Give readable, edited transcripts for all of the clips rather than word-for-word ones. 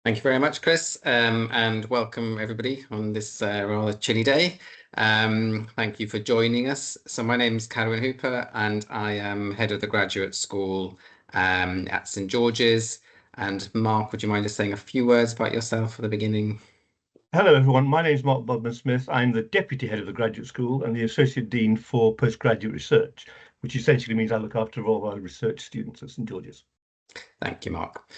Thank you very much, Chris, and welcome everybody on this rather chilly day. Thank you for joining us. So my name is Carwyn Hooper, and I am head of the graduate school at St George's. And Mark, would you mind just saying a few words about yourself at the beginning? Hello, everyone. My name is Mark Bodman-Smith. I'm the Deputy Head of the Graduate School and the Associate Dean for Postgraduate Research, which essentially means I look after all our research students at St George's. Thank you, Mark.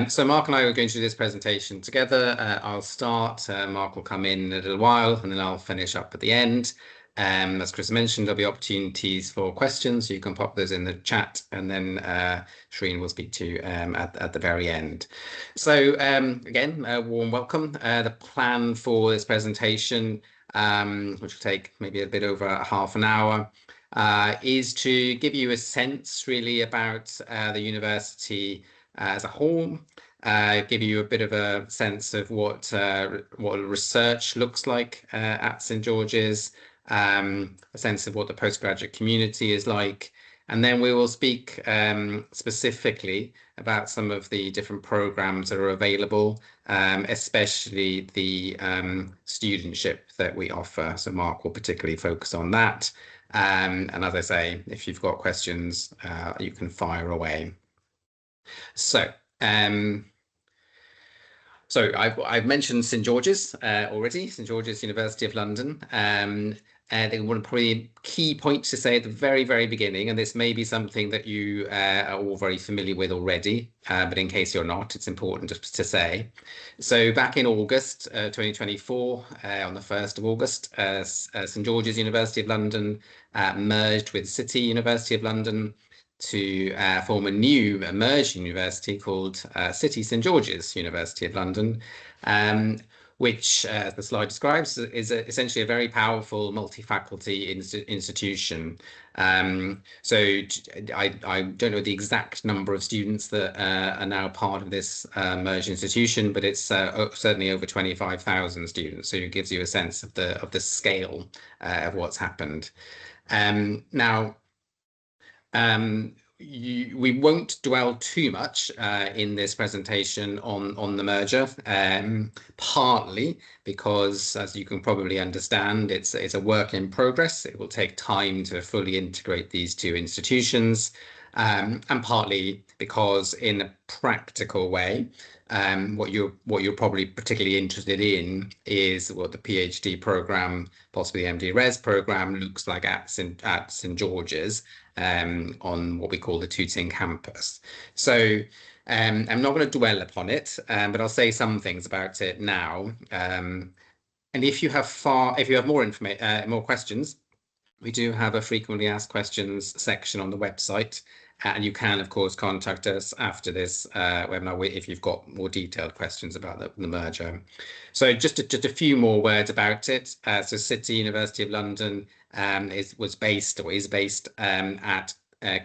So Mark and I are going to do this presentation together. I'll start, Mark will come in a little while, and then I'll finish up at the end. As Chris mentioned, there'll be opportunities for questions, so you can pop those in the chat, and then Shreen will speak to you at the very end. So again, a warm welcome. The plan for this presentation, which will take maybe a bit over half an hour, is to give you a sense really about the university as a whole, give you a bit of a sense of what research looks like at St George's, a sense of what the postgraduate community is like, and then we will speak specifically about some of the different programs that are available, especially the studentship that we offer. So Mark will particularly focus on that. And as I say, if you've got questions, you can fire away. So, um, I've mentioned St George's already, St George's University of London. And I think one probably key point to say at the very beginning, and this may be something that you are all very familiar with already, but in case you're not, it's important to say. So back in August 2024, on the 1st of August, St George's University of London merged with City University of London to form a new merged university called City St George's University of London, which, as the slide describes, is essentially a very powerful multi-faculty institution. So I don't know the exact number of students that are now part of this merged institution, but it's certainly over 25,000 students. So it gives you a sense of the scale of what's happened. Now, we won't dwell too much in this presentation on the merger, partly because, as you can probably understand, it's a work in progress. It will take time to fully integrate these two institutions, and partly because, in a practical way, what you're probably particularly interested in is what the PhD program, possibly the MD Res program, looks like at St George's, on what we call the Tooting campus. So I'm not going to dwell upon it, but I'll say some things about it now. And if you have more questions, we do have a frequently asked questions section on the website, and you can, of course, contact us after this webinar if you've got more detailed questions about the merger. So just a few more words about it. So City University of London is based at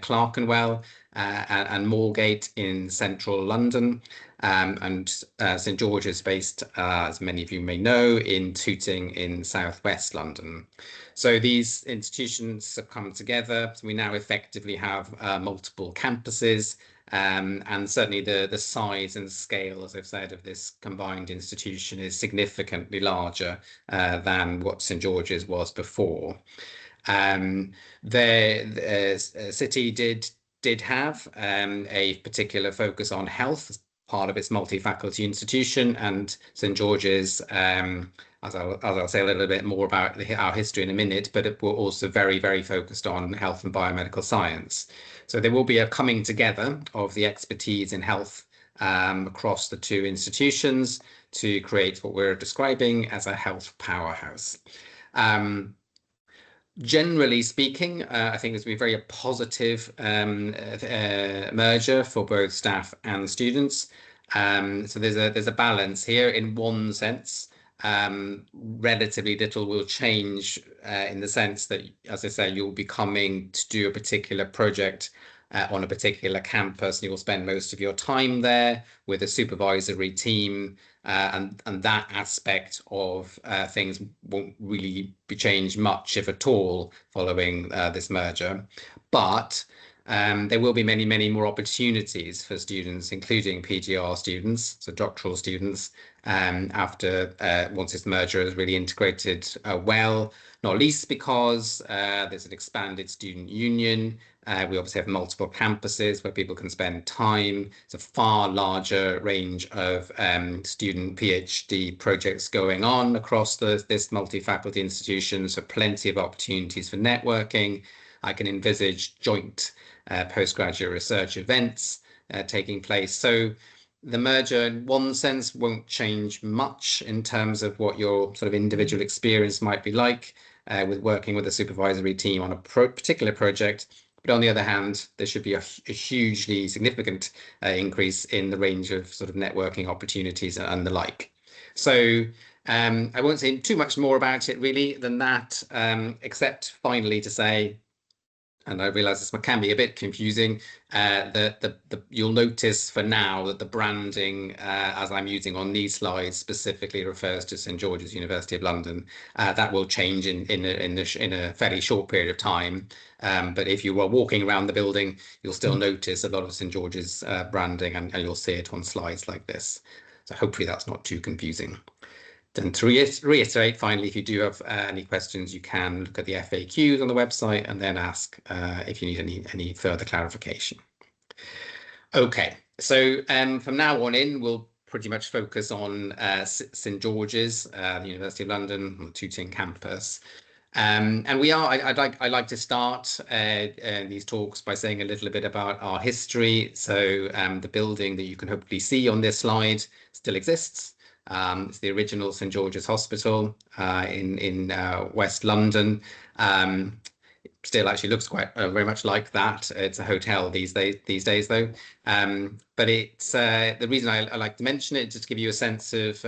Clerkenwell and Moorgate in central London. And St George's is based, as many of you may know, in Tooting in southwest London. So these institutions have come together. So we now effectively have multiple campuses, and certainly the size and scale, as I've said, of this combined institution is significantly larger than what St George's was before. The city did have a particular focus on health as part of its multi-faculty institution, and St George's, as I'll say a little bit more about our history in a minute, but it will also very focused on health and biomedical science. So there will be a coming together of the expertise in health across the two institutions to create what we're describing as a health powerhouse. Generally speaking, I think this will be a very positive merger for both staff and students. So there's a balance here. In one sense, relatively little will change in the sense that, as I say, you'll be coming to do a particular project on a particular campus, and you will spend most of your time there with a supervisory team, and that aspect of things won't really be changed much, if at all, following this merger. But There will be many, many more opportunities for students, including PGR students, so doctoral students, after once this merger is really integrated well, not least because there's an expanded student union. We obviously have multiple campuses where people can spend time. It's a far larger range of student PhD projects going on across this multi-faculty institution, so plenty of opportunities for networking. I can envisage joint postgraduate research events taking place. So the merger, in one sense, won't change much in terms of what your sort of individual experience might be like with working with a supervisory team on a particular project. But on the other hand, there should be a hugely significant increase in the range of sort of networking opportunities and the like. So I won't say too much more about it really than that, except finally to say, and I realize this can be a bit confusing, you'll notice for now that the branding, as I'm using on these slides, specifically refers to St George's University of London. That will change in a fairly short period of time. But if you are walking around the building, you'll still notice a lot of St George's branding, and you'll see it on slides like this. So hopefully that's not too confusing. And to reiterate, finally, if you do have any questions, you can look at the FAQs on the website and then ask if you need any further clarification. Okay, so from now on in, we'll pretty much focus on St George's, the University of London, Tooting campus. And I'd like to start these talks by saying a little bit about our history. So the building that you can hopefully see on this slide still exists. It's the original St George's Hospital in West London. Still actually looks quite very much like that. It's a hotel these days though. But it's the reason I like to mention it, just to give you a sense of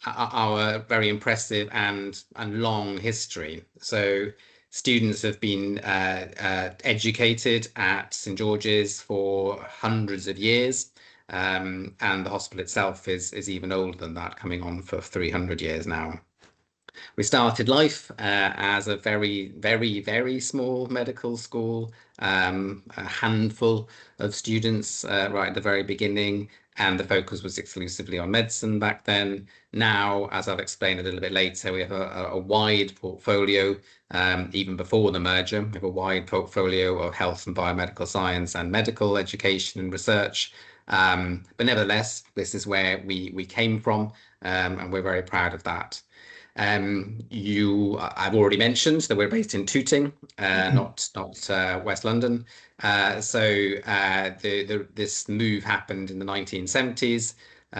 our very impressive and long history. So students have been educated at St George's for hundreds of years. And the hospital itself is even older than that, coming on for 300 years now. We started life as a very, very, very small medical school, a handful of students right at the very beginning, and the focus was exclusively on medicine back then. Now, as I'll explain a little bit later, we have a wide portfolio, even before the merger. We have a wide portfolio of health and biomedical science and medical education and research. But nevertheless, this is where we came from, and we're very proud of that. I've already mentioned that we're based in Tooting, not West London. This move happened in the 1970s,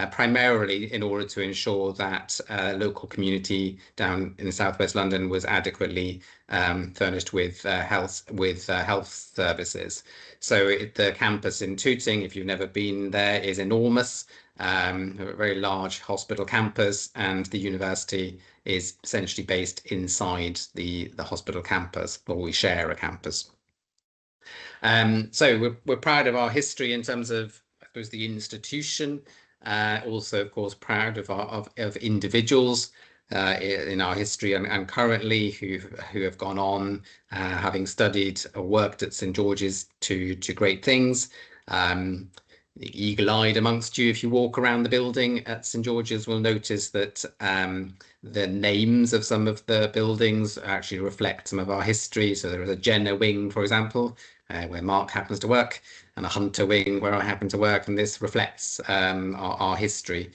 primarily in order to ensure that local community down in southwest London was adequately furnished with health services. So the campus in Tooting, if you've never been there, is enormous. A very large hospital campus, and the university is essentially based inside the hospital campus, or we share a campus. So we're proud of our history in terms of, I suppose, the institution. Also, of course, proud of individuals in our history and currently who have gone on, having studied or worked at St George's to great things. Eagle-eyed amongst you, if you walk around the building at St George's, will notice that the names of some of the buildings actually reflect some of our history. So there is a Jenner wing, for example, where Mark happens to work, and a Hunter wing where I happen to work, and this reflects our history.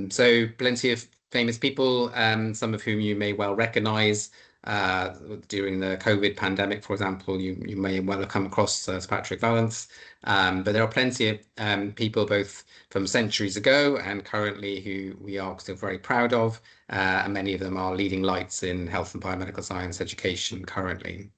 So plenty of famous people, some of whom you may well recognize. During the COVID pandemic, for example, you may well have come across Sir Patrick Vallance. But there are plenty of people, both from centuries ago and currently, who we are still very proud of. And many of them are leading lights in health and biomedical science education currently.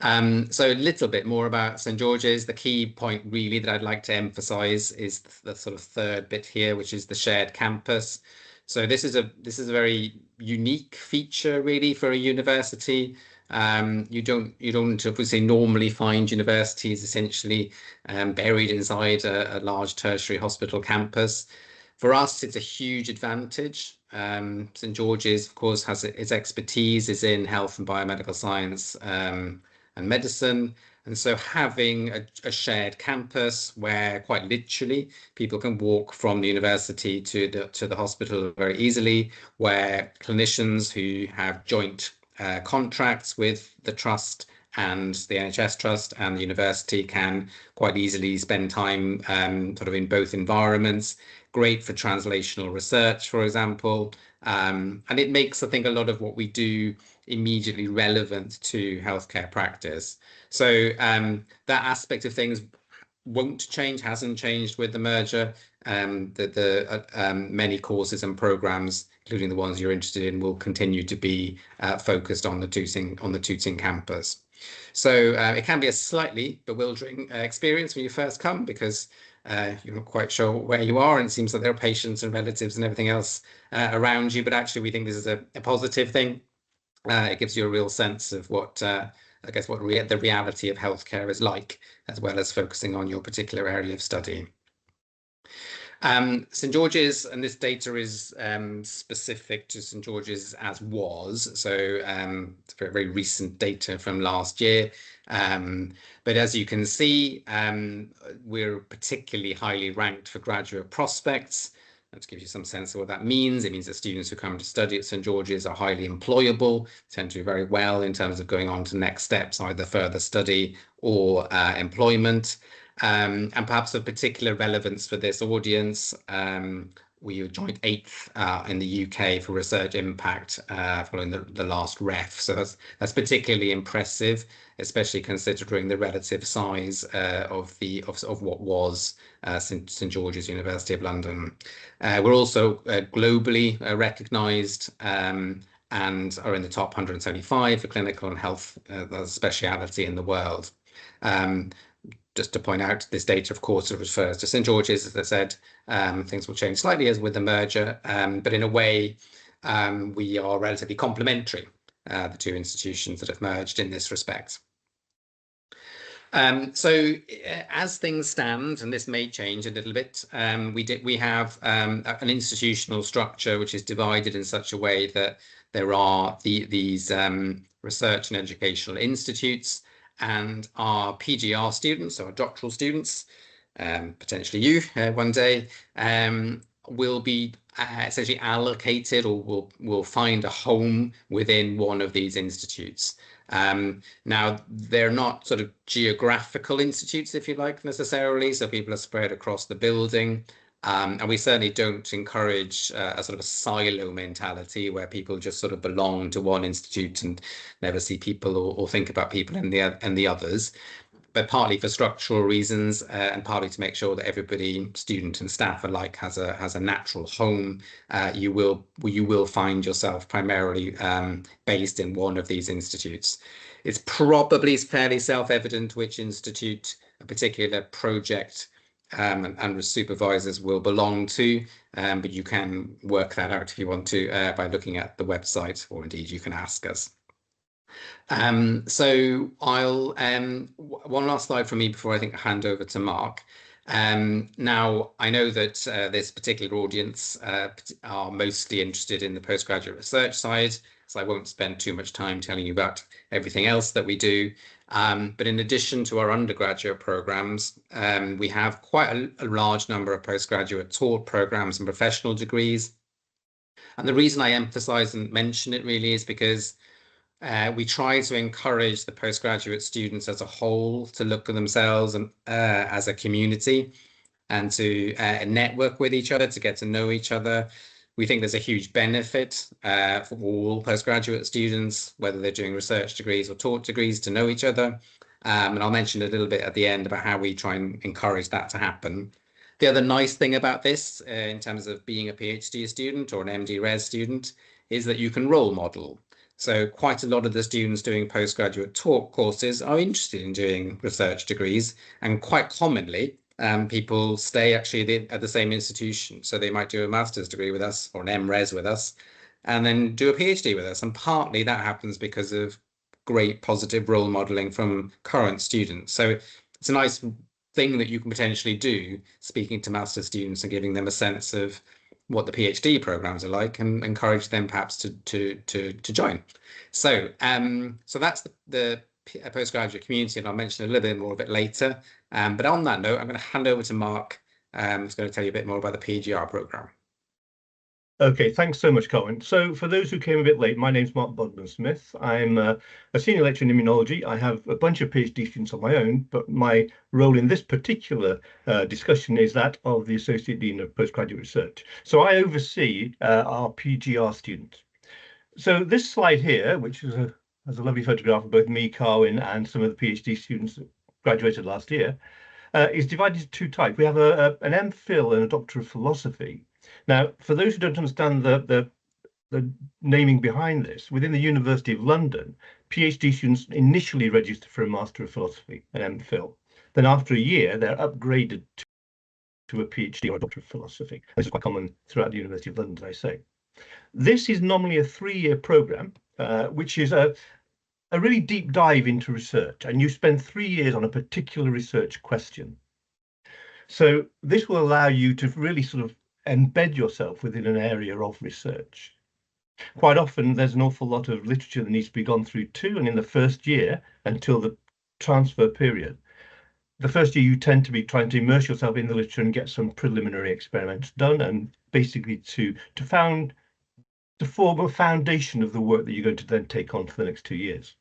So a little bit more about St George's. The key point really that I'd like to emphasize is the sort of third bit here, which is the shared campus. So this is a very unique feature really for a university. You don't obviously normally find universities essentially buried inside a large tertiary hospital campus. For us, it's a huge advantage. St George's, of course, has its expertise is in health and biomedical science and medicine. And so having a shared campus where quite literally people can walk from the university to the hospital very easily, where clinicians who have joint contracts with the trust and the NHS Trust and the university can quite easily spend time sort of in both environments. Great for translational research, for example. And it makes, I think, a lot of what we do immediately relevant to healthcare practice. So that aspect of things won't change, hasn't changed with the merger. Many courses and programs, including the ones you're interested in, will continue to be focused on the Tooting campus. So it can be a slightly bewildering experience when you first come because you're not quite sure where you are, and it seems that there are patients and relatives and everything else around you. But actually, we think this is a positive thing. It gives you a real sense of what I guess what the reality of healthcare is like, as well as focusing on your particular area of study. St George's, and this data is specific to St George's as was, so it's very, very recent data from last year. But as you can see, we're particularly highly ranked for graduate prospects. To give you some sense of what that means, it means that students who come to study at St George's are highly employable, tend to do very well in terms of going on to next steps, either further study or employment. And perhaps of particular relevance for this audience, we were joint 8th in the UK for research impact following the last ref. So that's particularly impressive, especially considering the relative size of what was St George's University of London. We're also globally recognised and are in the top 175 for clinical and health speciality in the world. Just to point out, this data, of course, refers to St George's, as I said. Things will change slightly as with the merger, but in a way, we are relatively complementary, the two institutions that have merged in this respect. So as things stand, and this may change a little bit, we have an institutional structure which is divided in such a way that there are these research and educational institutes, and our PGR students, so our doctoral students, potentially you one day, will be essentially allocated or will find a home within one of these institutes. Now, they're not sort of geographical institutes, if you like, necessarily, so people are spread across the building. And we certainly don't encourage a sort of a silo mentality where people just sort of belong to one institute and never see people or think about people in the others. But partly for structural reasons and partly to make sure that everybody, student and staff alike, has a natural home. You will find yourself primarily based in one of these institutes. It's probably fairly self-evident which institute a particular project and supervisors will belong to, but you can work that out if you want to by looking at the website, or indeed you can ask us. So I'll one last slide from me before I think I hand over to Mark. Now, I know that this particular audience are mostly interested in the postgraduate research side, so I won't spend too much time telling you about everything else that we do. But in addition to our undergraduate programs, we have quite a large number of postgraduate taught programs and professional degrees. And the reason I emphasize and mention it really is because we try to encourage the postgraduate students as a whole to look at themselves and as a community and to network with each other, to get to know each other. We think there's a huge benefit for all postgraduate students, whether they're doing research degrees or taught degrees, to know each other. And I'll mention a little bit at the end about how we try and encourage that to happen. The other nice thing about this, in terms of being a PhD student or an MD Res student, is that you can role model. So quite a lot of the students doing postgraduate taught courses are interested in doing research degrees, and quite commonly people stay actually at the same institution. So they might do a master's degree with us or an MRes with us, and then do a PhD with us. And partly that happens because of great positive role modeling from current students. So it's a nice thing that you can potentially do, speaking to master's students and giving them a sense of what the PhD programs are like, and encourage them perhaps to join. So so that's the postgraduate community, and I'll mention a little bit more of it later. But on that note, I'm going to hand over to Mark, who's going to tell you a bit more about the PGR programme. Okay, thanks so much, Colin. So for those who came a bit late, my name's Mark Bodman-Smith. I'm a senior lecturer in immunology. I have a bunch of PhD students on my own, but my role in this particular discussion is that of the Associate Dean of Postgraduate Research. So I oversee our PGR students. So this slide here, which is has a lovely photograph of both me, Carwyn, and some of the PhD students that graduated last year, is divided into two types. We have an MPhil and a Doctor of Philosophy. Now, for those who don't understand the naming behind this, within the University of London, PhD students initially register for a Master of Philosophy, an MPhil. Then after a year, they're upgraded to a PhD or a Doctor of Philosophy. This is quite common throughout the University of London, as I say. This is normally a 3-year program, which is a really deep dive into research, and you spend 3 years on a particular research question. So this will allow you to really sort of embed yourself within an area of research. Quite often, there's an awful lot of literature that needs to be gone through too, and in the first year, until the transfer period, the first year you tend to be trying to immerse yourself in the literature and get some preliminary experiments done, and basically to form a foundation of the work that you're going to then take on for the next 2 years.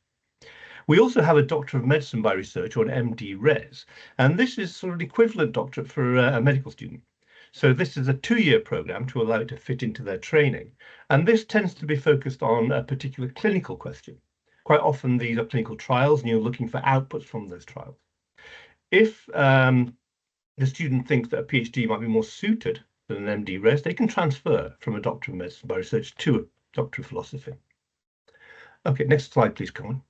We also have a Doctor of Medicine by Research, or an MD Res, and this is sort of an equivalent doctorate for a medical student. So this is a 2-year program to allow it to fit into their training. And this tends to be focused on a particular clinical question. Quite often these are clinical trials and you're looking for outputs from those trials. If the student thinks that a PhD might be more suited than an MD Res, they can transfer from a Doctor of Medicine by Research to a Doctor of Philosophy. Okay, next slide, please, Colin.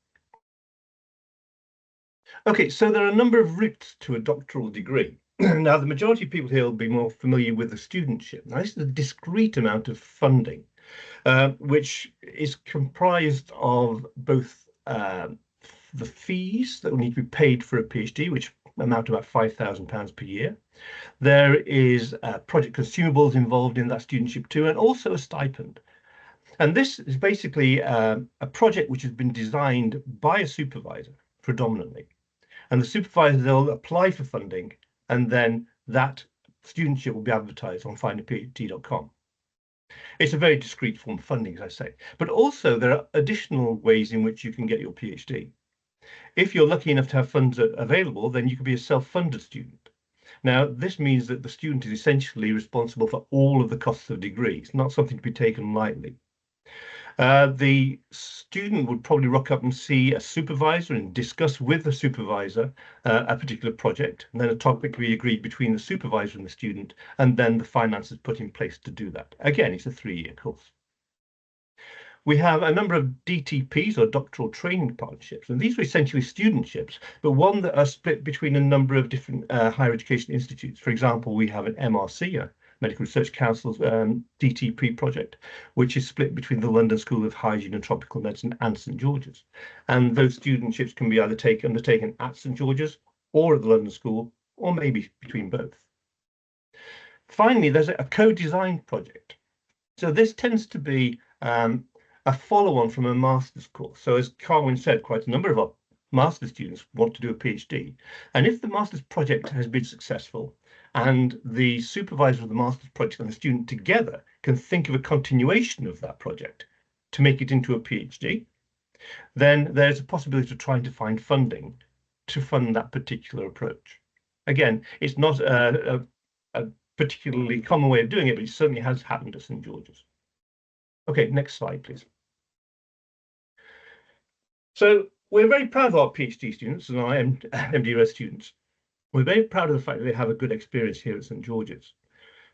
Okay, so there are a number of routes to a doctoral degree. Now, the majority of people here will be more familiar with the studentship. Now, this is a discrete amount of funding, which is comprised of both the fees that will need to be paid for a PhD, which amount to about £5,000 per year. There is project consumables involved in that studentship too, and also a stipend. And this is basically a project which has been designed by a supervisor predominantly. And the supervisor, they'll apply for funding, and then that studentship will be advertised on findaphd.com. It's a very discrete form of funding, as I say, but also there are additional ways in which you can get your PhD. If you're lucky enough to have funds available, then you can be a self-funded student. Now, this means that the student is essentially responsible for all of the costs of degree. It's not something to be taken lightly. The student would probably rock up and see a supervisor and discuss with the supervisor a particular project, and then a topic will be agreed between the supervisor and the student, and then the finances put in place to do that. Again, it's a 3-year course. We have a number of DTPs, or doctoral training partnerships, and these are essentially studentships, but one that are split between a number of different higher education institutes. For example, we have an MRC, a Medical Research Council's DTP project, which is split between the London School of Hygiene and Tropical Medicine and St George's. And those studentships can be either undertaken at St George's or at the London School, or maybe between both. Finally, there's a co-design project. So this tends to be a follow-on from a master's course. So as Carwyn said, quite a number of our master's students want to do a PhD. And if the master's project has been successful and the supervisor of the master's project and the student together can think of a continuation of that project to make it into a PhD, then there's a possibility of trying to find funding to fund that particular approach. Again, it's not a particularly common way of doing it, but it certainly has happened at St George's. Okay, next slide, please. So we're very proud of our PhD students and our MD-Res students. We're very proud of the fact that they have a good experience here at St George's.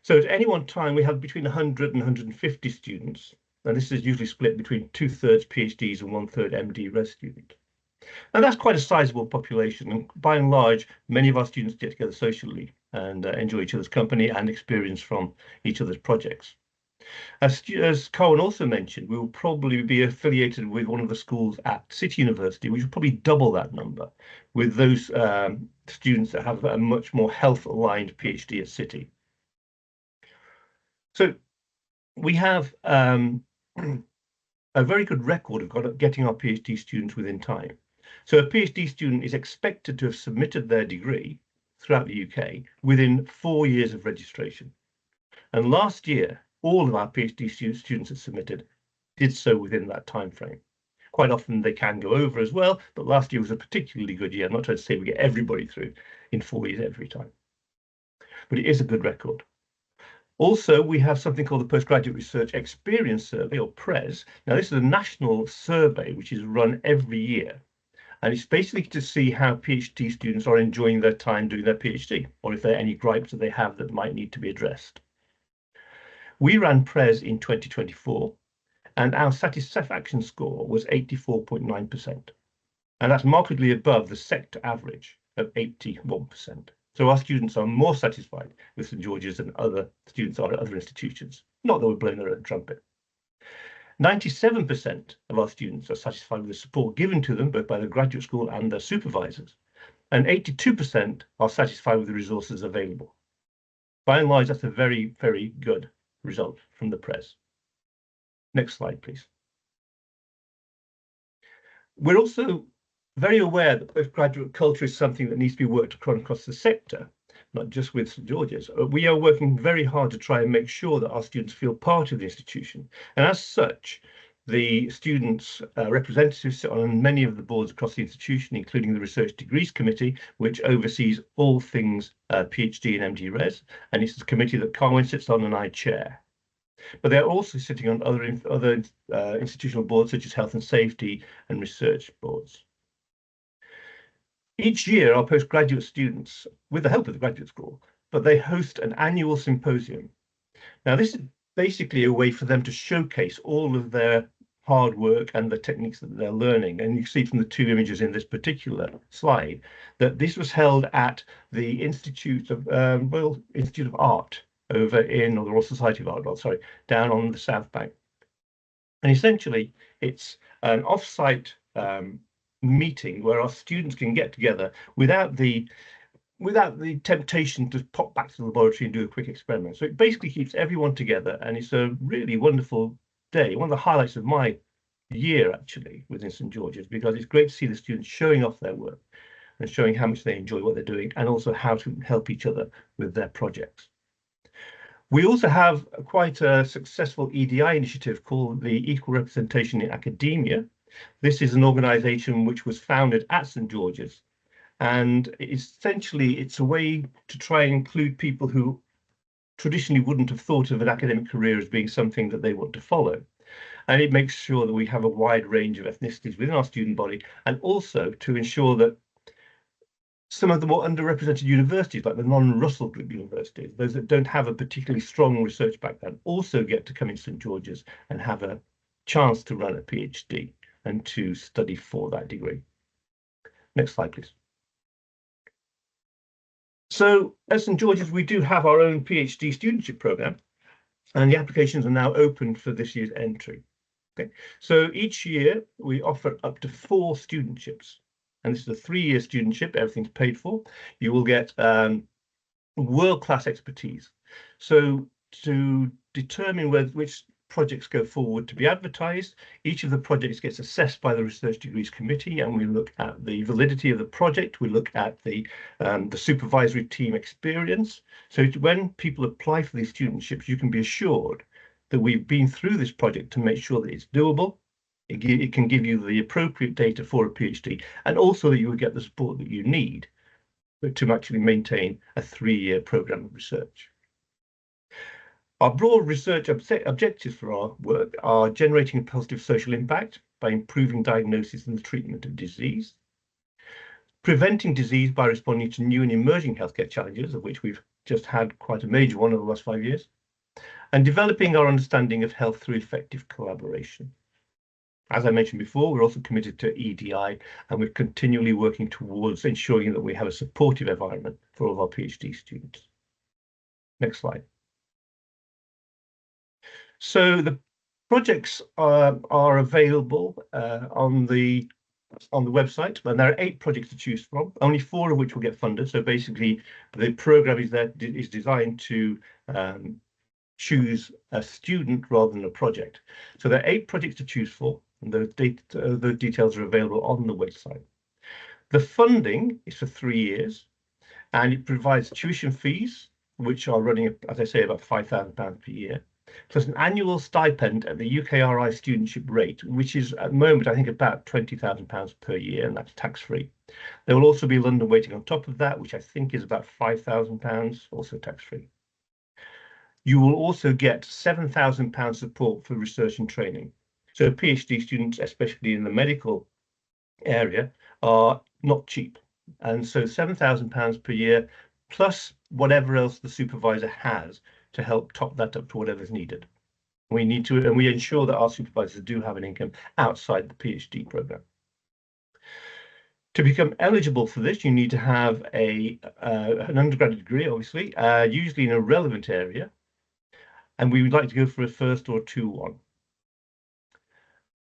So at any one time, we have between 100 and 150 students, and this is usually split between 2/3 PhDs and 1/3 MD-Res students. And that's quite a sizable population, and by and large, many of our students get together socially and enjoy each other's company and experience from each other's projects. As Cohen also mentioned, we will probably be affiliated with one of the schools at City University, which will probably double that number, with those students that have a much more health-aligned PhD at City. So we have a very good record of getting our PhD students within time. So a PhD student is expected to have submitted their degree throughout the UK within 4 years of registration. And last year, all of our PhD students that submitted did so within that time frame. Quite often they can go over as well, but last year was a particularly good year. I'm not trying to say we get everybody through in 4 years every time, but it is a good record. Also, we have something called the Postgraduate Research Experience Survey, or PRES. Now, this is a national survey which is run every year. And it's basically to see how PhD students are enjoying their time doing their PhD, or if there are any gripes that they have that might need to be addressed. We ran PRES in 2024, and our satisfaction score was 84.9%. And that's markedly above the sector average of 81%. So our students are more satisfied with St George's than other students are at other institutions. Not that we're blowing their own trumpet. 97% of our students are satisfied with the support given to them both by the graduate school and their supervisors. And 82% are satisfied with the resources available. By and large, that's a very, very good result from the PRES. Next slide, please. We're also very aware that postgraduate culture is something that needs to be worked across the sector, not just with St George's. We are working very hard to try and make sure that our students feel part of the institution. And as such, the students' representatives sit on many of the boards across the institution, including the Research Degrees Committee, which oversees all things PhD and MD Res. And it's the committee that Carwyn sits on and I chair. But they're also sitting on other institutional boards, such as health and safety and research boards. Each year, our postgraduate students, with the help of the graduate school, but they host an annual symposium. Now, this is basically a way for them to showcase all of their hard work and the techniques that they're learning. And you see from the two images in this particular slide that this was held at the Institute of Institute of Art over in, or the Royal Society of Art, sorry, down on the South Bank. And essentially, it's an off-site meeting where our students can get together without the temptation to pop back to the laboratory and do a quick experiment. So it basically keeps everyone together, and it's a really wonderful day. One of the highlights of my year, actually, within St George's, because it's great to see the students showing off their work and showing how much they enjoy what they're doing, and also how to help each other with their projects. We also have quite a successful EDI initiative called the Equal Representation in Academia. This is an organization which was founded at St George's, and essentially it's a way to try and include people who traditionally wouldn't have thought of an academic career as being something that they want to follow. And it makes sure that we have a wide range of ethnicities within our student body, and also to ensure that some of the more underrepresented universities, like the non-Russell Group universities, those that don't have a particularly strong research background, also get to come in St George's and have a chance to run a PhD and to study for that degree. Next slide, please. So at St George's, we do have our own PhD studentship program, and the applications are now open for this year's entry. Okay, so each year we offer up to 4 studentships, and this is a 3-year studentship. Everything's paid for. You will get world-class expertise. So to determine which projects go forward to be advertised, each of the projects gets assessed by the Research Degrees Committee, and we look at the validity of the project. We look at the supervisory team experience. So when people apply for these studentships, you can be assured that we've been through this project to make sure that it's doable. It can give you the appropriate data for a PhD, and also that you will get the support that you need to actually maintain a 3-year program of research. Our broad research objectives for our work are generating a positive social impact by improving diagnosis and the treatment of disease, preventing disease by responding to new and emerging healthcare challenges, of which we've just had quite a major one over the last 5 years, and developing our understanding of health through effective collaboration. As I mentioned before, we're also committed to EDI, and we're continually working towards ensuring that we have a supportive environment for all of our PhD students. Next slide. So the projects are available on the website, and there are 8 projects to choose from, only 4 of which will get funded. So basically, the program is designed to choose a student rather than a project. So there are 8 projects to choose for, and those details are available on the website. The funding is for 3 years, and it provides tuition fees, which are running, as I say, about £5,000 per year, plus an annual stipend at the UKRI studentship rate, which is at the moment, I think, about £20,000 per year, and that's tax-free. There will also be London waiting on top of that, which I think is about £5,000, also tax-free. You will also get £7,000 support for research and training. So PhD students, especially in the medical area, are not cheap. And so £7,000 per year, plus whatever else the supervisor has to help top that up to whatever's needed. We need to, and we ensure that our supervisors do have an income outside the PhD program. To become eligible for this, you need to have an undergraduate degree, obviously, usually in a relevant area, and we would like to go for a first or 2-1.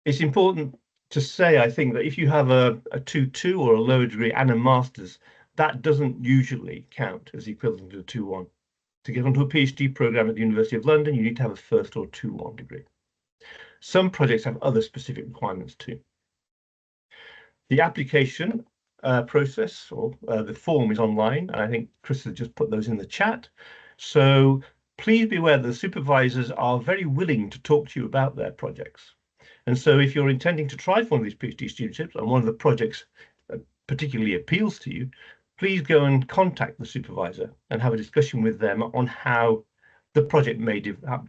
It's important to say, I think, that if you have a 2-2 or a lower degree and a master's, that doesn't usually count as equivalent to a 2-1. To get onto a PhD program at the University of London, you need to have a first or 2-1 degree. Some projects have other specific requirements too. The application process or the form is online, and I think Chris has just put those in the chat. So please be aware that the supervisors are very willing to talk to you about their projects. And so if you're intending to try for one of these PhD studentships and one of the projects particularly appeals to you, please go and contact the supervisor and have a discussion with them on how the project may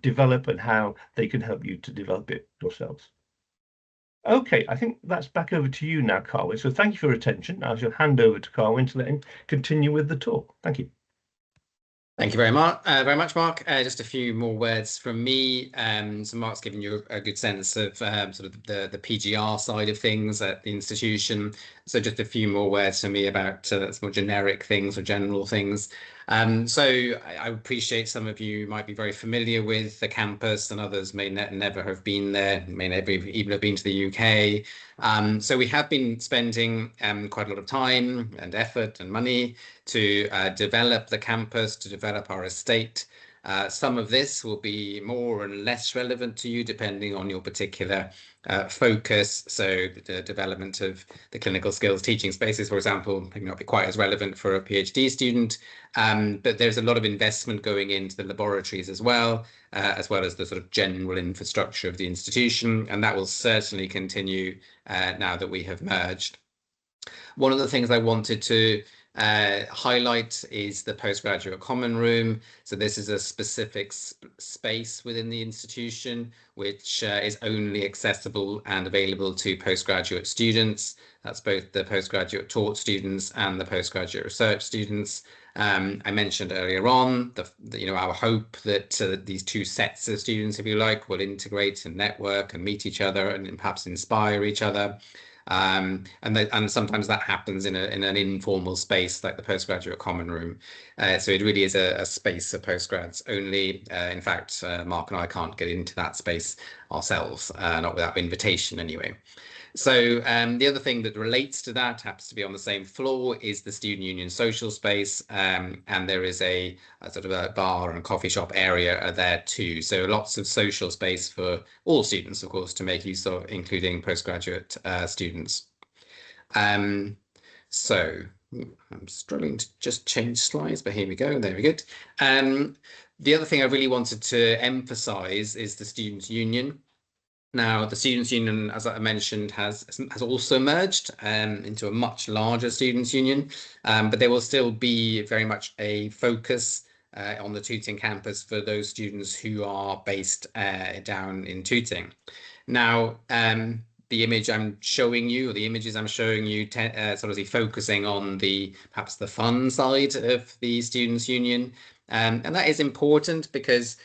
develop and how they can help you to develop it yourselves. Okay, I think that's back over to you now, Carwyn. So thank you for your attention. I shall hand over to Carwyn to let him continue with the talk. Thank you. Thank you very much, Mark. Just a few more words from me. So Mark's given you a good sense of sort of the PGR side of things at the institution. So just a few more words from me about some more generic things or general things. So I appreciate some of you might be very familiar with the campus, and others may never have been there, may never even have been to the UK. So we have been spending quite a lot of time and effort and money to develop the campus, to develop our estate. Some of this will be more and less relevant to you depending on your particular focus. So the development of the clinical skills teaching spaces, for example, may not be quite as relevant for a PhD student, but there's a lot of investment going into the laboratories as well as the sort of general infrastructure of the institution, and that will certainly continue now that we have merged. One of the things I wanted to highlight is the postgraduate common room. So this is a specific space within the institution which is only accessible and available to postgraduate students. That's both the postgraduate taught students and the postgraduate research students. I mentioned earlier on our hope that these two sets of students, if you like, will integrate and network and meet each other and perhaps inspire each other. And sometimes that happens in an informal space like the postgraduate common room. So it really is a space of postgrads only. In fact, Mark and I can't get into that space ourselves, not without invitation anyway. So the other thing that relates to that, happens to be on the same floor, is the student union social space, and there is a sort of a bar and coffee shop area there too. So lots of social space for all students, of course, to make use of, including postgraduate students. So I'm struggling to just change slides, but here we go. There we go. The other thing I really wanted to emphasize is the students' union. Now, the Students' Union, as I mentioned, has also merged into a much larger Students' Union, but there will still be very much a focus on the Tooting campus for those students who are based down in Tooting. Now, the image I'm showing you, or the images I'm showing you, sort of focusing on perhaps the fun side of the Students' Union, and that is important because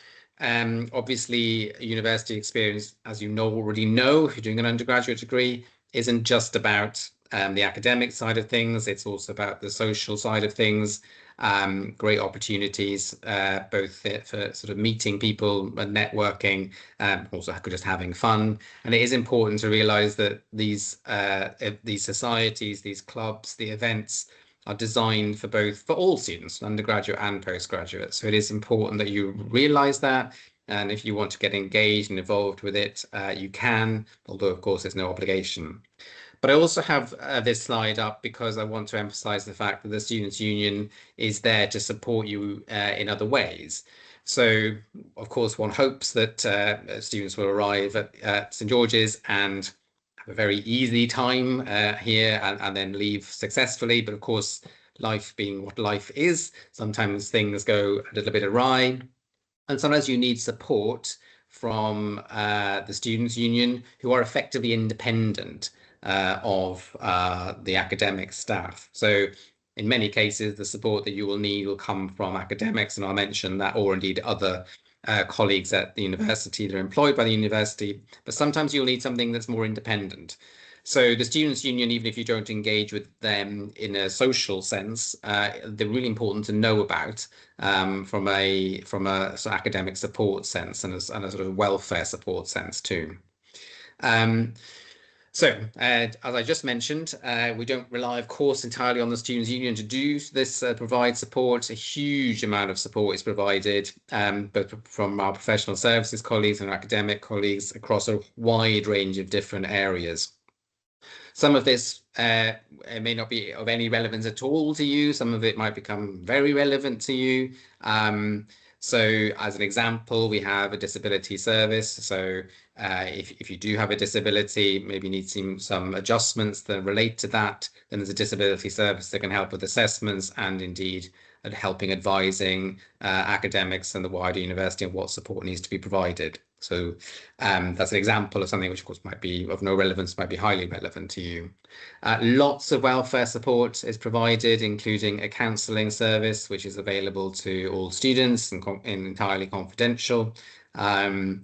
obviously, university experience, as you already know, if you're doing an undergraduate degree, isn't just about the academic side of things. It's also about the social side of things. Great opportunities, both for sort of meeting people and networking, also just having fun. And it is important to realize that these societies, these clubs, the events are designed for all students, undergraduate and postgraduate. So it is important that you realize that. And if you want to get engaged and involved with it, you can, although of course there's no obligation. But I also have this slide up because I want to emphasize the fact that the Students' Union is there to support you in other ways. So, of course, one hopes that students will arrive at St George's and have a very easy time here and then leave successfully. But of course, life being what life is, sometimes things go a little bit awry. And sometimes you need support from the Students' Union, who are effectively independent of the academic staff. So in many cases, the support that you will need will come from academics, and I'll mention that, or indeed other colleagues at the university that are employed by the university. But sometimes you'll need something that's more independent. So the Students' Union, even if you don't engage with them in a social sense, they're really important to know about from a sort of academic support sense and a sort of welfare support sense too. As I just mentioned, we don't rely, of course, entirely on the Students' Union to do this, provide support. A huge amount of support is provided, both from our professional services colleagues and academic colleagues across a wide range of different areas. Some of this may not be of any relevance at all to you. Some of it might become very relevant to you. So as an example, we have a disability service. So if you do have a disability, maybe need some adjustments that relate to that, then there's a disability service that can help with assessments and indeed at helping advising academics and the wider university on what support needs to be provided. So that's an example of something which, of course, might be of no relevance, might be highly relevant to you. Lots of welfare support is provided, including a counselling service, which is available to all students and entirely confidential. So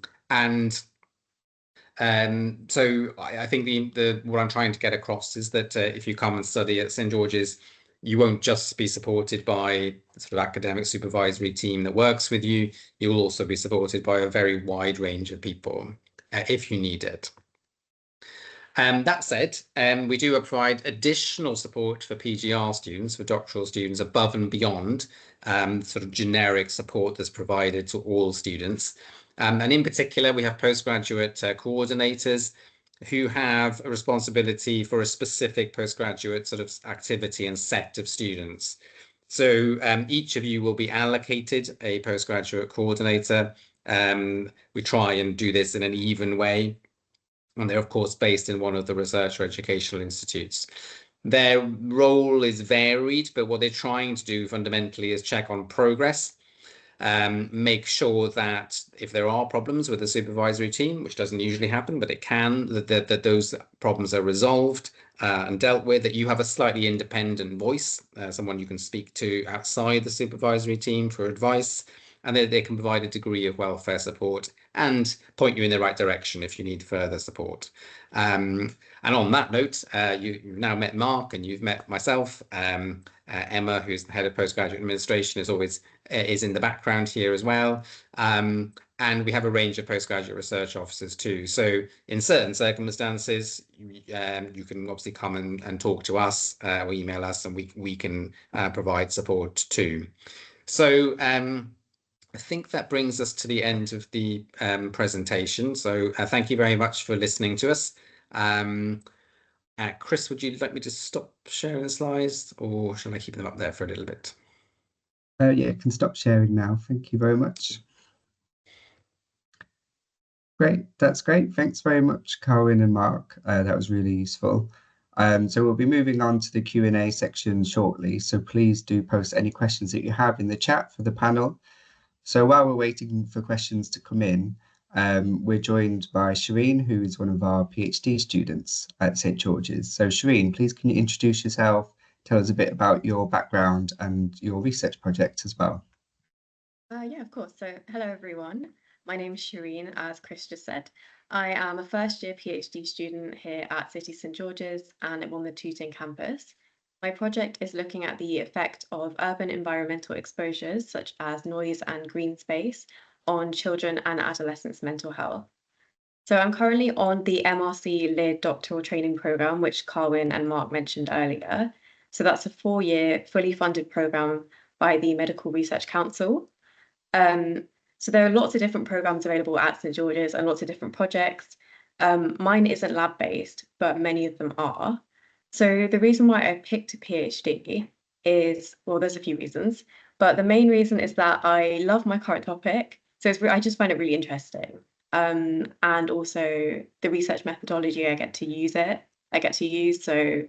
I think what I'm trying to get across is that if you come and study at St George's, you won't just be supported by the sort of academic supervisory team that works with you. You will also be supported by a very wide range of people if you need it. That said, we do provide additional support for PGR students, for doctoral students, above and beyond sort of generic support that's provided to all students. And in particular, we have postgraduate coordinators who have a responsibility for a specific postgraduate sort of activity and set of students. So each of you will be allocated a postgraduate coordinator. We try and do this in an even way. And they're, of course, based in one of the research or educational institutes. Their role is varied, but what they're trying to do fundamentally is check on progress, make sure that if there are problems with the supervisory team, which doesn't usually happen, but it can, that those problems are resolved and dealt with, that you have a slightly independent voice, someone you can speak to outside the supervisory team for advice, and they can provide a degree of welfare support and point you in the right direction if you need further support. And on that note, you've now met Mark and you've met myself. Emma, who's the head of postgraduate administration, is in the background here as well. And we have a range of postgraduate research officers too. So in certain circumstances, you can obviously come and talk to us or email us, and we can provide support too. So I think that brings us to the end of the presentation. So thank you very much for listening to us. Chris, would you like me to stop sharing the slides, or shall I keep them up there for a little bit? Yeah, can stop sharing now. Thank you very much. Great, that's great. Thanks very much, Carwyn and Mark. That was really useful. So we'll be moving on to the Q&A section shortly. So please do post any questions that you have in the chat for the panel. So while we're waiting for questions to come in, we're joined by Shireen, who is one of our PhD students at St George's. So Shireen, please can you introduce yourself, tell us a bit about your background and your research project as well? Yeah, of course. So hello, everyone. My name is Shireen, as Chris just said. I am a first-year PhD student here at City St George's, and I'm on the Tooting campus. My project is looking at the effect of urban environmental exposures, such as noise and green space, on children and adolescents' mental health. So I'm currently on the MRC led doctoral training program, which Carwyn and Mark mentioned earlier. So that's a 4-year, fully funded program by the Medical Research Council. So there are lots of different programs available at St George's and lots of different projects. Mine isn't lab-based, but many of them are. So the reason why I picked a PhD is, well, there's a few reasons, but the main reason is that I love my current topic. So I just find it really interesting. And also the research methodology I get to use so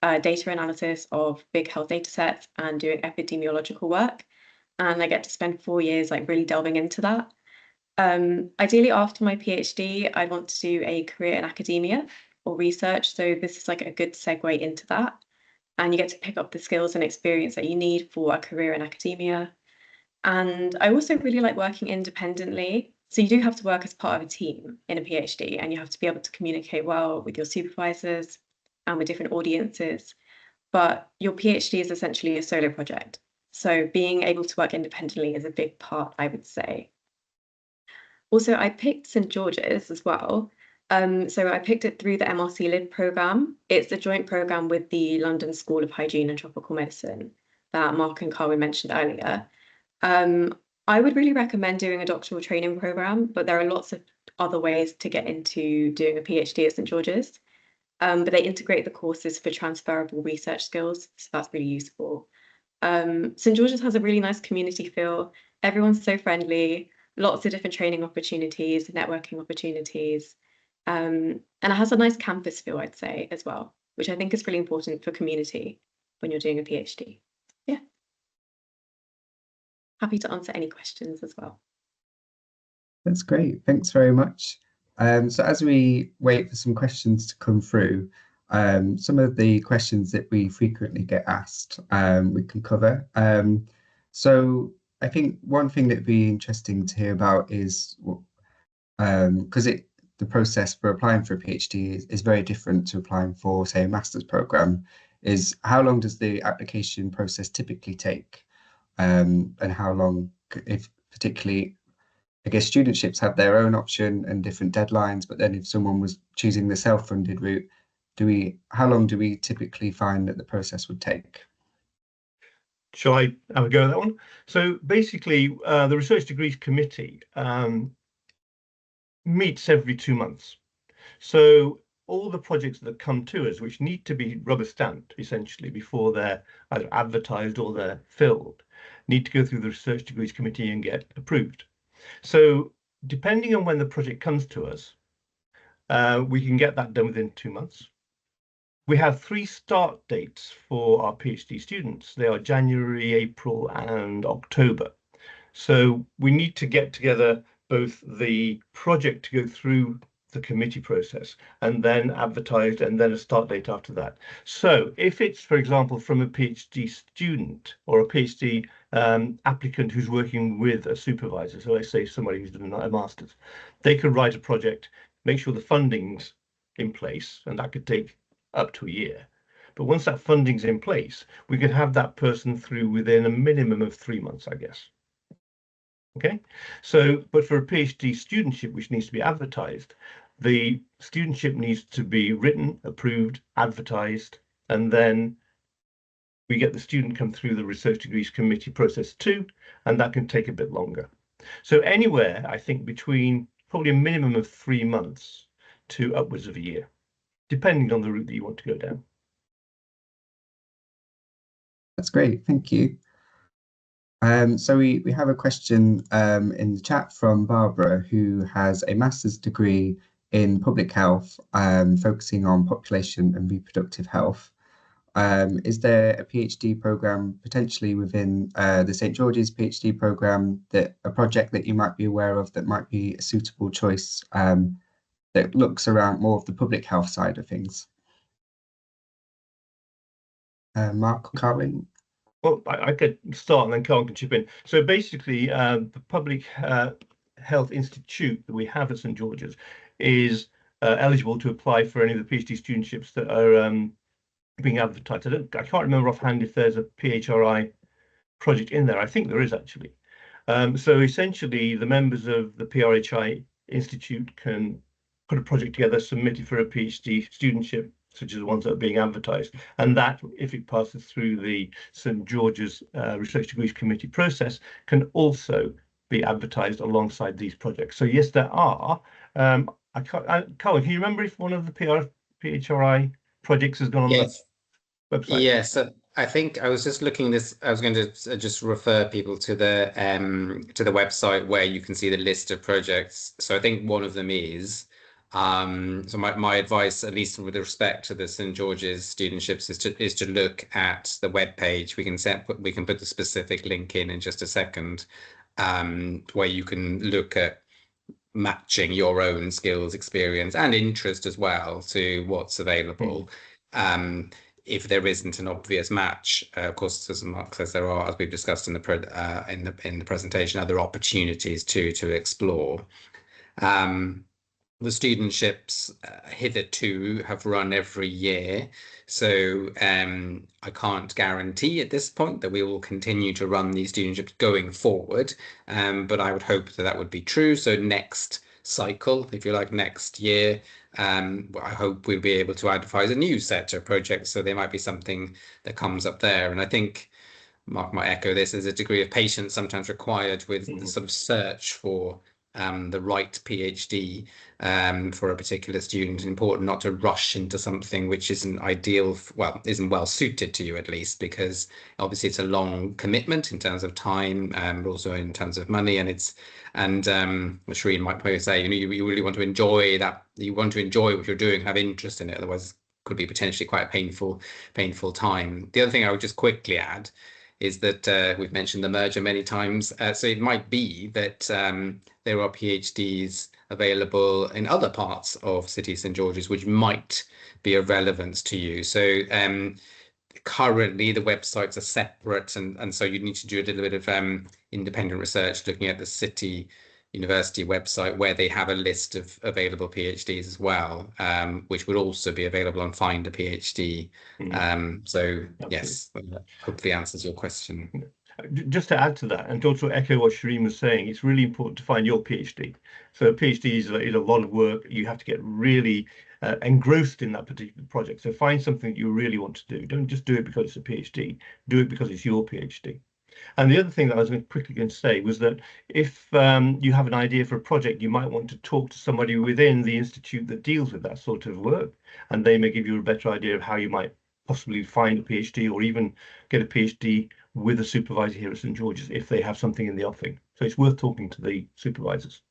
data analysis of big health data sets and doing epidemiological work. And I get to spend 4 years like really delving into that. Ideally, after my PhD, I want to do a career in academia or research. So this is like a good segue into that. And you get to pick up the skills and experience that you need for a career in academia. And I also really like working independently. So you do have to work as part of a team in a PhD, and you have to be able to communicate well with your supervisors and with different audiences. But your PhD is essentially a solo project. So being able to work independently is a big part, I would say. Also, I picked St George's as well. So I picked it through the MRC LID programme. It's a joint programme with the London School of Hygiene and Tropical Medicine that Mark and Carwyn mentioned earlier. I would really recommend doing a doctoral training programme, but there are lots of other ways to get into doing a PhD at St George's. But they integrate the courses for transferable research skills, so that's really useful. St George's has a really nice community feel. Everyone's so friendly, lots of different training opportunities, networking opportunities, and it has a nice campus feel, I'd say, as well, which I think is really important for community when you're doing a PhD. Yeah. Happy to answer any questions as well. That's great. Thanks very much. So as we wait for some questions to come through, some of the questions that we frequently get asked, we can cover. So I think one thing that'd be interesting to hear about is, because the process for applying for a PhD is very different to applying for, say, a master's program, is how long does the application process typically take? And how long, if particularly, I guess studentships have their own option and different deadlines, but then if someone was choosing the self-funded route, how long do we typically find that the process would take? Shall I have a go at that one? So basically, the Research Degrees Committee meets every 2 months. So all the projects that come to us, which need to be rubber stamped essentially before they're either advertised or they're filled, need to go through the Research Degrees Committee and get approved. So depending on when the project comes to us, we can get that done within 2 months. We have 3 start dates for our PhD students. They are January, April, and October. So we need to get together both the project to go through the committee process and then advertised and then a start date after that. So if it's, for example, from a PhD student or a PhD applicant who's working with a supervisor, so let's say somebody who's done a master's, they could write a project, make sure the funding's in place, and that could take up to a year. But once that funding's in place, we could have that person through within a minimum of 3 months, I guess. Okay, so, but for a PhD studentship, which needs to be advertised, the studentship needs to be written, approved, advertised, and then we get the student come through the Research Degrees Committee process too, and that can take a bit longer. So anywhere, I think, between probably a minimum of 3 months to upwards of a year, depending on the route that you want to go down. That's great, thank you. So we have a question in the chat from Barbara, who has a master's degree in public health, focusing on population and reproductive health. Is there a PhD program potentially within the St George's PhD program, a project that you might be aware of that might be a suitable choice, that looks around more of the public health side of things? Mark, Carwyn? Well, I could start and then Carl can chip in. So basically, the Public Health Institute that we have at St George's is eligible to apply for any of the PhD studentships that are being advertised. I can't remember offhand if there's a PHRI project in there. I think there is actually. So essentially, the members of the PRHI Institute can put a project together, submit it for a PhD studentship, such as the ones that are being advertised. And that, if it passes through the St George's Research Degrees Committee process, can also be advertised alongside these projects. So yes, there are. I can't. Colin, can you remember if one of the PHRI projects has gone on the Yes. website? Yes, I think I was just looking this. I was going to just refer people to the website where you can see the list of projects. So I think one of them is. So my advice, at least with respect to the St. George's studentships, is to look at the web page. We can put the specific link in just a second, where you can look at matching your own skills, experience, and interest as well to what's available. If there isn't an obvious match, of course, as Mark says, there are, as we've discussed in the presentation, other opportunities to explore. The studentships hitherto have run every year, so I can't guarantee at this point that we will continue to run these studentships going forward, but I would hope that that would be true. So next cycle, if you like, next year, I hope we'll be able to advertise a new set of projects, so there might be something that comes up there. And I think Mark might echo this, there's a degree of patience sometimes required with the sort of search for the right PhD for a particular student. Important not to rush into something which isn't ideal, well, isn't well suited to you at least, because obviously it's a long commitment in terms of time, but also in terms of money. And Shireen might probably say, you really want to enjoy that, you want to enjoy what you're doing, have interest in it, otherwise it could be potentially quite a painful time. The other thing I would just quickly add is that we've mentioned the merger many times. So it might be that there are PhDs available in other parts of City St. George's, which might be of relevance to you. So currently the websites are separate, and so you need to do a little bit of independent research looking at the City University website, where they have a list of available PhDs as well, which would also be available on Find a PhD. So yes, hopefully answers your question. Just to add to that, and to also echo what Shireen was saying, it's really important to find your PhD. So a PhD is a lot of work. You have to get really engrossed in that particular project. So find something that you really want to do. Don't just do it because it's a PhD. Do it because it's your PhD. And the other thing that I was quickly going to say was that if you have an idea for a project, you might want to talk to somebody within the institute that deals with that sort of work, and they may give you a better idea of how you might possibly find a PhD or even get a PhD with a supervisor here at St. George's if they have something in the offing. So it's worth talking to the supervisors.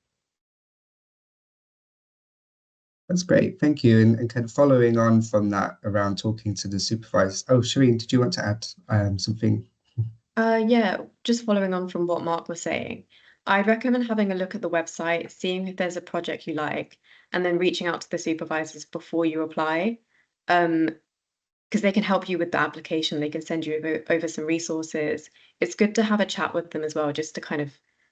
That's great, thank you. And kind of following on from that around talking to the supervisors. Oh, Shireen, did you want to add something? Yeah, just following on from what Mark was saying, I'd recommend having a look at the website, seeing if there's a project you like, and then reaching out to the supervisors before you apply. Because they can help you with the application, they can send you over some resources. It's good to have a chat with them as well, just to kind of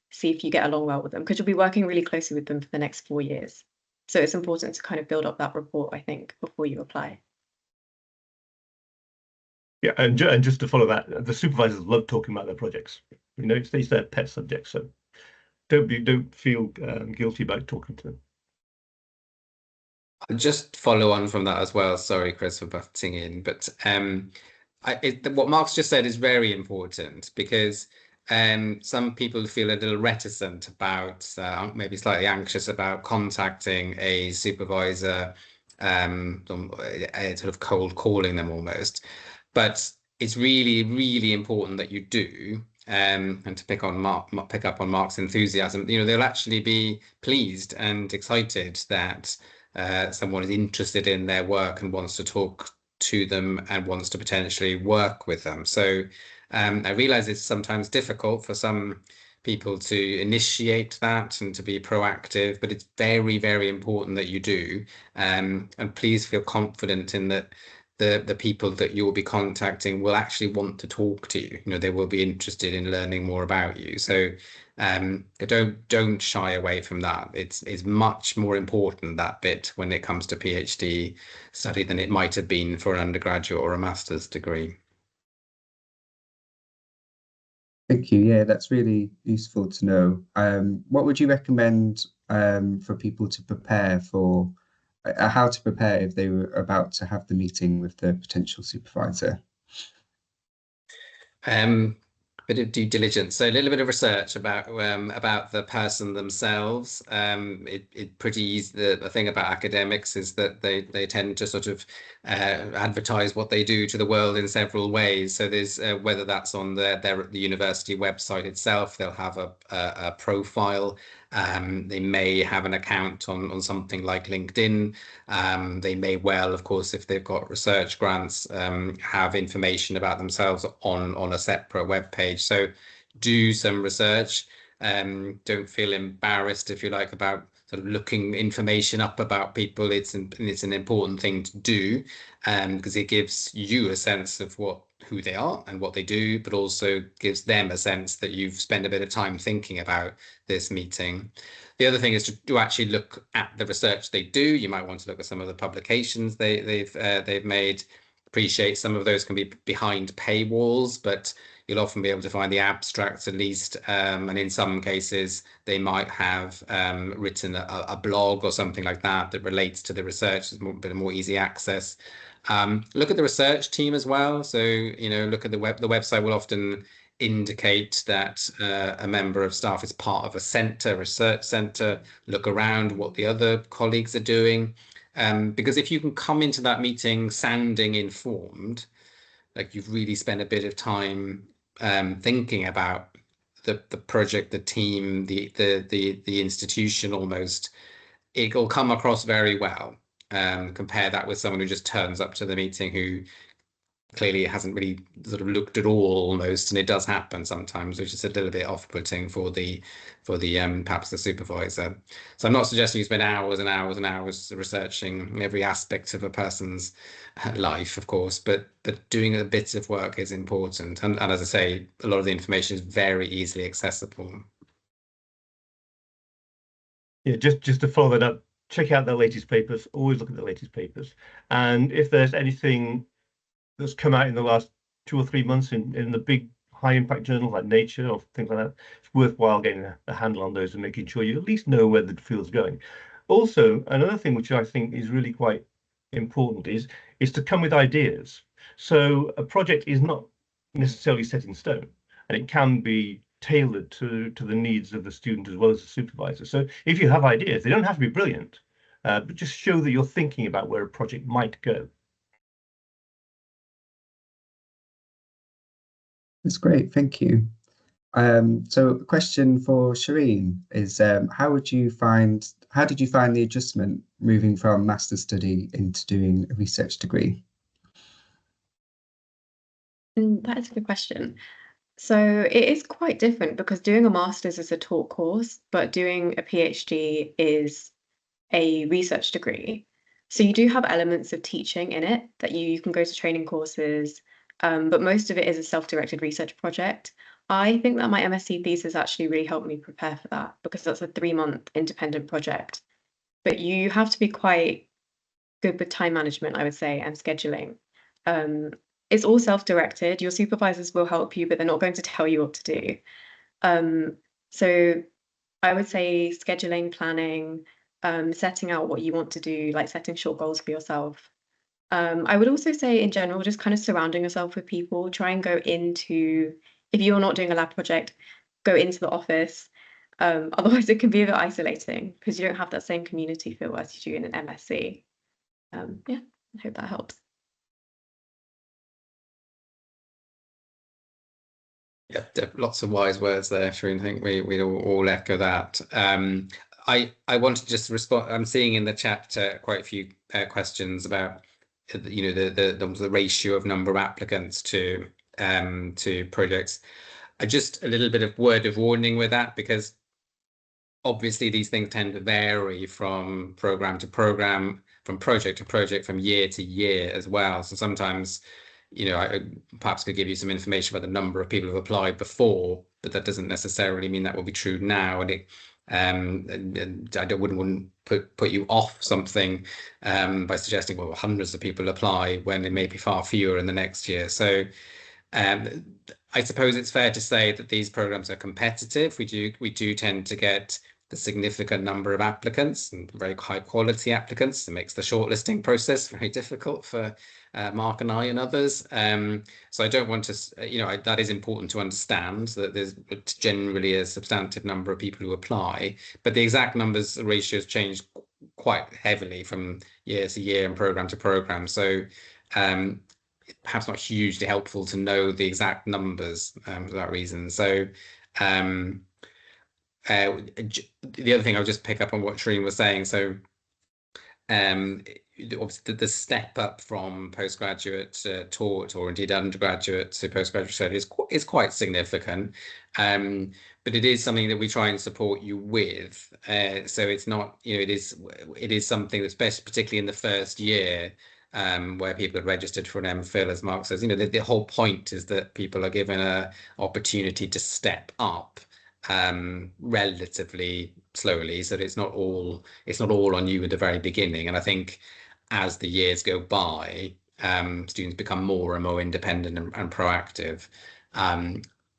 see if you get along well with them, because you'll be working really closely with them for the next 4 years. So it's important to kind of build up that rapport, I think, before you apply. Yeah, and just to follow that, the supervisors love talking about their projects. It's their pet subject, so don't feel guilty about talking to them. I'll just follow on from that as well. Sorry, Chris, for butting in, but what Mark's just said is very important, because some people feel a little reticent about, maybe slightly anxious about contacting a supervisor, sort of cold calling them almost. But it's really, really important that you do. And to pick up on Mark's enthusiasm, they'll actually be pleased and excited that someone is interested in their work and wants to talk to them and wants to potentially work with them. So I realize it's sometimes difficult for some people to initiate that and to be proactive, but it's very, very important that you do. And please feel confident in that the people that you'll be contacting will actually want to talk to you. They will be interested in learning more about you. So don't shy away from that. It's much more important, that bit, when it comes to PhD study than it might have been for an undergraduate or a master's degree. Thank you. Yeah, that's really useful to know. What would you recommend for people to prepare for, how to prepare if they were about to have the meeting with the potential supervisor? Bit of due diligence, so a little bit of research about the person themselves. It pretty easy. The thing about academics is that they tend to sort of advertise what they do to the world in several ways. So there's whether that's on the university website itself, they'll have a profile. They may have an account on something like LinkedIn. They may well, of course, if they've got research grants, have information about themselves on a separate web page. So do some research. Don't feel embarrassed, if you like, about sort of looking information up about people. It's an important thing to do, because it gives you a sense of who they are and what they do, but also gives them a sense that you've spent a bit of time thinking about this meeting. The other thing is to actually look at the research they do. You might want to look at some of the publications they've made. Appreciate some of those can be behind paywalls, but you'll often be able to find the abstracts at least. And in some cases, they might have written a blog or something like that that relates to the research. It's a bit more easy access. Look at the research team as well. So, look at the website will often indicate that a member of staff is part of a research center. Look around what the other colleagues are doing. Because if you can come into that meeting sounding informed, like you've really spent a bit of time thinking about the project, the team, the institution almost, it'll come across very well. Compare that with someone who just turns up to the meeting who clearly hasn't really sort of looked at all almost, and it does happen sometimes, which is a little bit off-putting for the perhaps the supervisor. So I'm not suggesting you spend hours and hours and hours researching every aspect of a person's life, of course, but doing a bit of work is important. And as I say, a lot of the information is very easily accessible. Yeah, just to follow that up, check out their latest papers. Always look at the latest papers, and if there's anything that's come out in the last 2 or 3 months in the big high impact journals like Nature or things like that, it's worthwhile getting a handle on those and making sure you at least know where the field's going. Also, another thing which I think is really quite important is to come with ideas. So a project is not necessarily set in stone, and it can be tailored to the needs of the student as well as the supervisor. So if you have ideas, they don't have to be brilliant, but just show that you're thinking about where a project might go. That's great, thank you. So a question for Shireen is, how did you find the adjustment moving from master's study into doing a research degree? That is a good question. So it is quite different because doing a master's is a taught course, but doing a PhD is a research degree. So you do have elements of teaching in it that you can go to training courses, but most of it is a self-directed research project. I think that my MSc thesis actually really helped me prepare for that because that's a 3-month independent project. But you have to be quite good with time management, I would say, and scheduling. It's all self-directed. Your supervisors will help you, but they're not going to tell you what to do. So I would say scheduling, planning, setting out what you want to do, like setting short goals for yourself. I would also say in general, just kind of surrounding yourself with people. Try and go into, if you're not doing a lab project, go into the office. Otherwise, it can be a bit isolating because you don't have that same community feel as you do in an MSc. Yeah, I hope that helps. Yeah, lots of wise words there, Shireen. I think we all echo that. I want to just respond. I'm seeing in the chat quite a few questions about the ratio of number of applicants to projects. Just a little bit of word of warning with that, because obviously these things tend to vary from program to program, from project to project, from year to year as well. So sometimes, I perhaps could give you some information about the number of people who've applied before, but that doesn't necessarily mean that will be true now. And I wouldn't put you off something by suggesting, well, hundreds of people apply when it may be far fewer in the next year. So I suppose it's fair to say that these programs are competitive. We do tend to get the significant number of applicants and very high quality applicants. It makes the shortlisting process very difficult for Mark and I and others. So I don't want to, that is important to understand, that there's generally a substantive number of people who apply, but the exact numbers ratios change quite heavily from year to year and program to program. So perhaps not hugely helpful to know the exact numbers for that reason. So the other thing I'll just pick up on what Shireen was saying. So obviously the step up from postgraduate taught, or indeed undergraduate to postgraduate studies, is quite significant. But it is something that we try and support you with. So it's not, it is something that's best, particularly in the first year, where people are registered for an MPhil, as Mark says. The whole point is that people are given an opportunity to step up relatively slowly, so that it's not all on you at the very beginning. And I think as the years go by, students become more and more independent and proactive.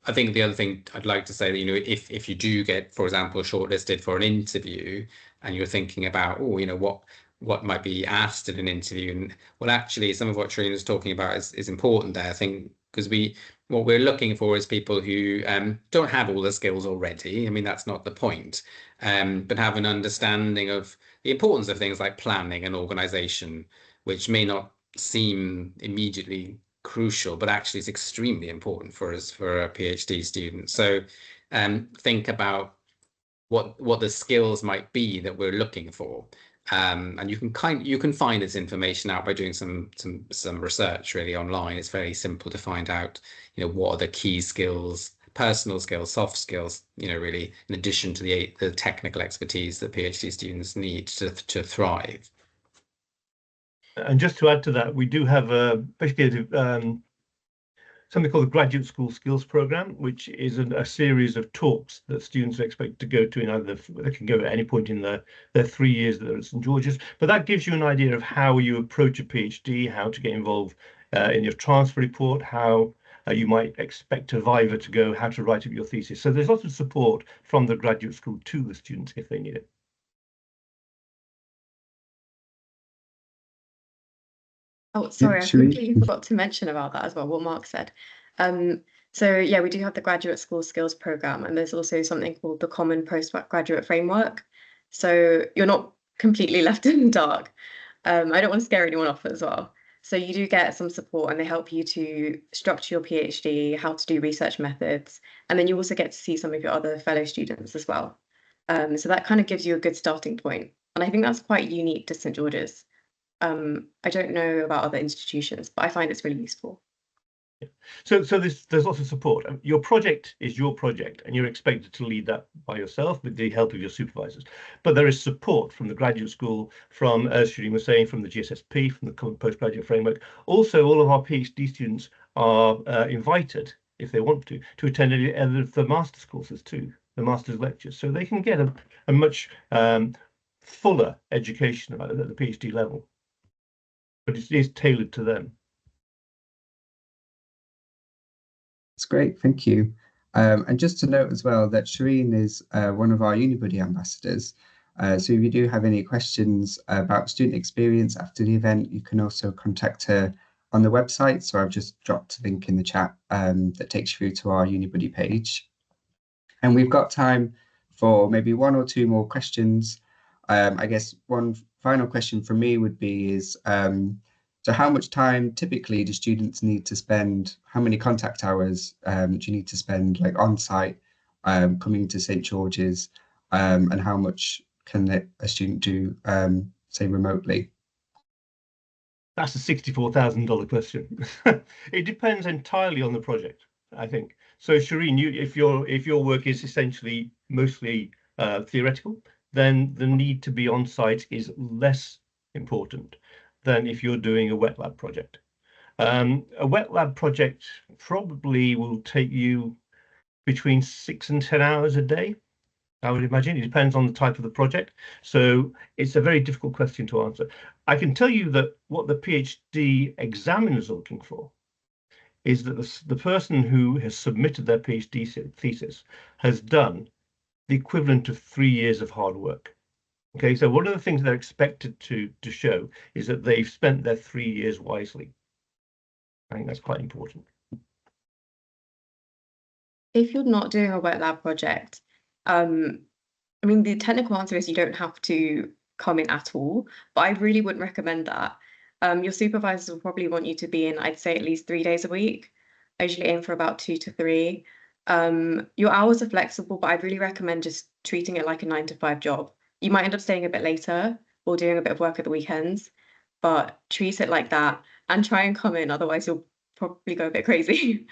I think the other thing I'd like to say that, if you do get, for example, shortlisted for an interview and you're thinking about, what might be asked in an interview, and well, actually, some of what Shireen was talking about is important there. I think because what we're looking for is people who don't have all the skills already. I mean, that's not the point, but have an understanding of the importance of things like planning and organization, which may not seem immediately crucial, but actually is extremely important for us, for a PhD student. So think about what the skills might be that we're looking for. And you can find this information out by doing some research really online. It's very simple to find out, what are the key skills, personal skills, soft skills, really, in addition to the technical expertise that PhD students need to thrive. And just to add to that, we do have basically something called the Graduate School Skills Program, which is a series of talks that students are expected to go to in either, they can go at any point in their 3 years that they're at St George's. But that gives you an idea of how you approach a PhD, how to get involved in your transfer report, how you might expect a viva to go, how to write up your thesis. So there's lots of support from the graduate school to the students if they need it. Oh, sorry, I completely forgot to mention about that as well, what Mark said. So yeah, we do have the Graduate School Skills Programme, and there's also something called the Common Postgraduate Framework. So you're not completely left in the dark. I don't want to scare anyone off as well. So you do get some support, and they help you to structure your PhD, how to do research methods, and then you also get to see some of your other fellow students as well. So that kind of gives you a good starting point. And I think that's quite unique to St George's. I don't know about other institutions, but I find it's really useful. So there's lots of support. Your project is your project, and you're expected to lead that by yourself with the help of your supervisors. But there is support from the graduate school, from, as Shireen was saying, from the GSSP, from the Postgraduate Framework. Also, all of our PhD students are invited, if they want to attend any of the master's courses too, the master's lectures, so they can get a much fuller education at the PhD level. But it is tailored to them. That's great, thank you. And just to note as well that Shireen is one of our Unibuddy ambassadors. So if you do have any questions about student experience after the event, you can also contact her on the website. So I've just dropped a link in the chat that takes you through to our Unibuddy page. And we've got time for maybe one or two more questions. I guess one final question from me would be so how much time typically do students need to spend, how many contact hours do you need to spend on site coming to St George's, and how much can a student do, say, remotely? That's a $64,000 question. It depends entirely on the project, I think. So Shireen, if your work is essentially mostly theoretical, then the need to be on site is less important than if you're doing a wet lab project. A wet lab project probably will take you between 6 and 10 hours a day, I would imagine. It depends on the type of the project. So it's a very difficult question to answer. I can tell you that what the PhD examiners are looking for is that the person who has submitted their PhD thesis has done the equivalent of 3 years of hard work. Okay, so one of the things they're expected to show is that they've spent their 3 years wisely. I think that's quite important. If you're not doing a wet lab project, I mean, the technical answer is you don't have to come in at all, but I really wouldn't recommend that. Your supervisors will probably want you to be in, I'd say, at least 3 days a week. I usually aim for about 2 to 3. Your hours are flexible, but I really recommend just treating it like a 9 to 5 job. You might end up staying a bit later or doing a bit of work at the weekends, but treat it like that and try and come in, otherwise you'll probably go a bit crazy,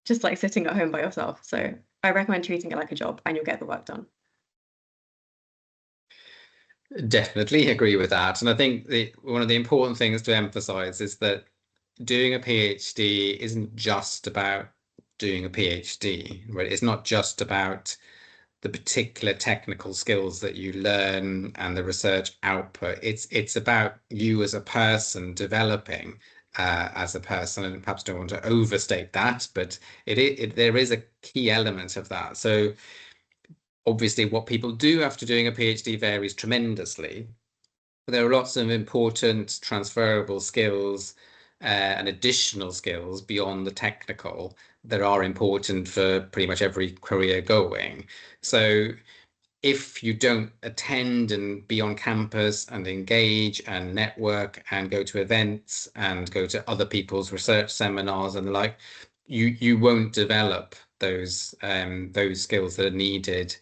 just like sitting at home by yourself. So I recommend treating it like a job and you'll get the work done. Definitely agree with that. And I think one of the important things to emphasize is that doing a PhD isn't just about doing a PhD, right? It's not just about the particular technical skills that you learn and the research output. It's about you as a person developing as a person, and perhaps don't want to overstate that, but there is a key element of that. So obviously what people do after doing a PhD varies tremendously. But there are lots of important transferable skills and additional skills beyond the technical that are important for pretty much every career going. So if you don't attend and be on campus and engage and network and go to events and go to other people's research seminars and the like, you won't develop those skills that are needed,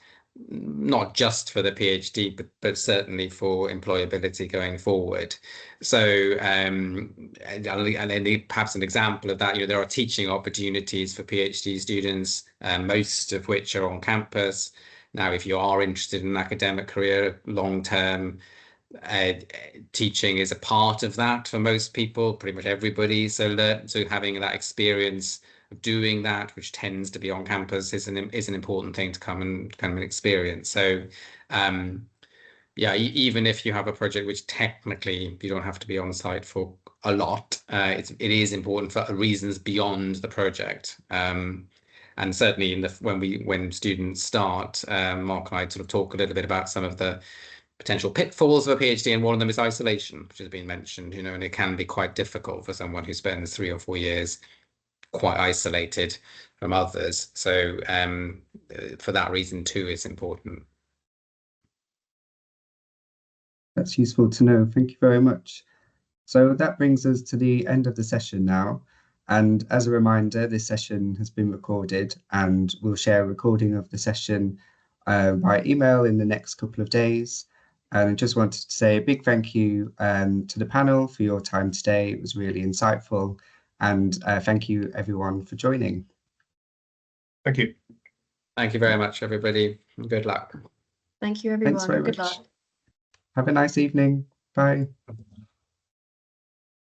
not just for the PhD, but certainly for employability going forward. So and then perhaps an example of that, there are teaching opportunities for PhD students, most of which are on campus. Now, if you are interested in an academic career long term, teaching is a part of that for most people, pretty much everybody. So having that experience of doing that, which tends to be on campus, is an important thing to come and experience. So yeah, even if you have a project which technically you don't have to be on site for a lot, it is important for reasons beyond the project. And certainly when students start, Mark and I sort of talk a little bit about some of the potential pitfalls of a PhD, and one of them is isolation, which has been mentioned, and it can be quite difficult for someone who spends 3 or 4 years quite isolated from others. So for that reason too, it's important. That's useful to know. Thank you very much. So that brings us to the end of the session now. And as a reminder, this session has been recorded, and we'll share a recording of the session by email in the next couple of days. And I just wanted to say a big thank you to the panel for your time today. It was really insightful. And thank you, everyone, for joining. Thank you. Thank you very much, everybody. Good luck. Thank you, everyone. Thanks very Good much. luck. Have a nice evening. Bye.